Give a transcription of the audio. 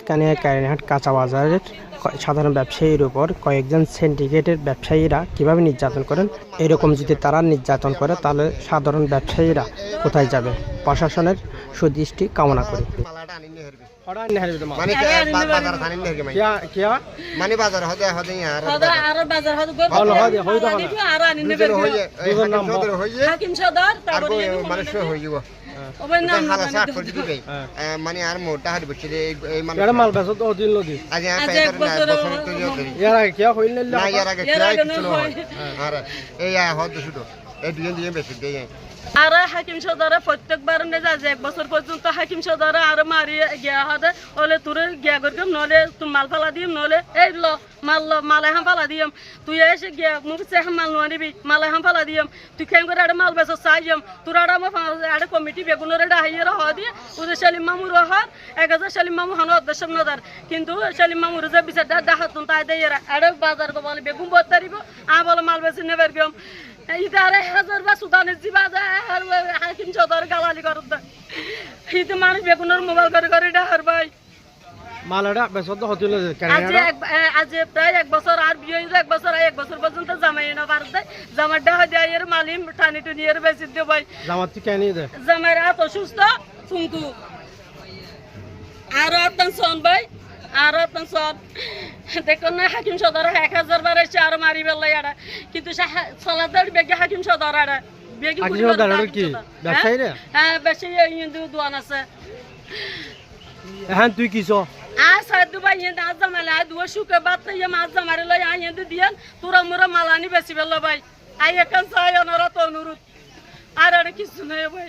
সাতকানিয়া কারিহাট কাঁচা বাজারের সাধারণ ব্যবসায়ীর উপর কয়েকজন সিন্ডিকেটের ব্যবসায়ীরা কিভাবে নির্যাতন করেন, এরকম যদি তারা নির্যাতন করে তাহলে সাধারণ ব্যবসায়ীরা কোথায় যাবে? প্রশাসনের সুদৃষ্টি কামনা করি। মানে আর মোটা হারি বসে মাল বেচা তো দিন লদি আজ এই হদ শুধু এই দুজন দিয়ে বেশি দিয়ে আর হাকিম সদরে প্রত্যেকবার যে 1 বছর পর্যন্ত হাকিম সদরে আর মারি গিয়া হদে ওলে তোর গিয়া করতাম নলে তুই মাল ফালা দিম নলে এই ল মাল হাম ফালা দিম তুই এসে গিয়া মুখ সে মাল নো নিবি মাল হাম ফালা দিম তুই কেন করে আড়ে মাল বেসো চাইম তোর আড়ে আমার আড়ে কমিটি বেগুনের ডাহাইয়ের হ দিয়ে ওদের সেলিম মামুর হর 1000 সেলিম মামু হন অধ্যক্ষ নদার কিন্তু সেলিম মামুর যে বিচারটা ডাহাতুন তাই দেয় আড়ে বাজার গো বলে বেগুন বতারিব আ বলে মাল বেশি নেবার গম ইদারে হাজার বা সুদানের জিবা হাকিম সদর গালালি করত ইতে মানুষ বেগুনের মোবাইল করে ডাহার ভাই মালাটা বেচা তো হতিল আজ প্রায় 1 বছর আর বিয়ে 1 বছর 1 বছর পর্যন্ত জামাই না পারতে জামার ডাহা দেয় এর মালিম টানি টুনি এর বেশি দে ভাই জামাত কি কেন দে জামাই রাত অসুস্থ শুনতু আর আতন ভাই আর সব দেখুন না হাকিম সদর 1000 বার এসে আর মারি বেলাই আড়া কিন্তু সালাদার বেগে হাকিম সদর আড়া বেগে কি ব্যবসায়ী রে হ্যাঁ বেশি ইন্দু দোয়ান আছে হ্যাঁ তুই কিছো সাধু ভাই ইন্দু আজ জামালে আই দুয়া শুকে বাত ইয়া মাছ জামারে লই আই ইন্দু দিয়ান তোরা মোরা মালানি বেশি বেলা ভাই আই একান চাই অনরা তো অনুরোধ আর কিছু নাই ভাই।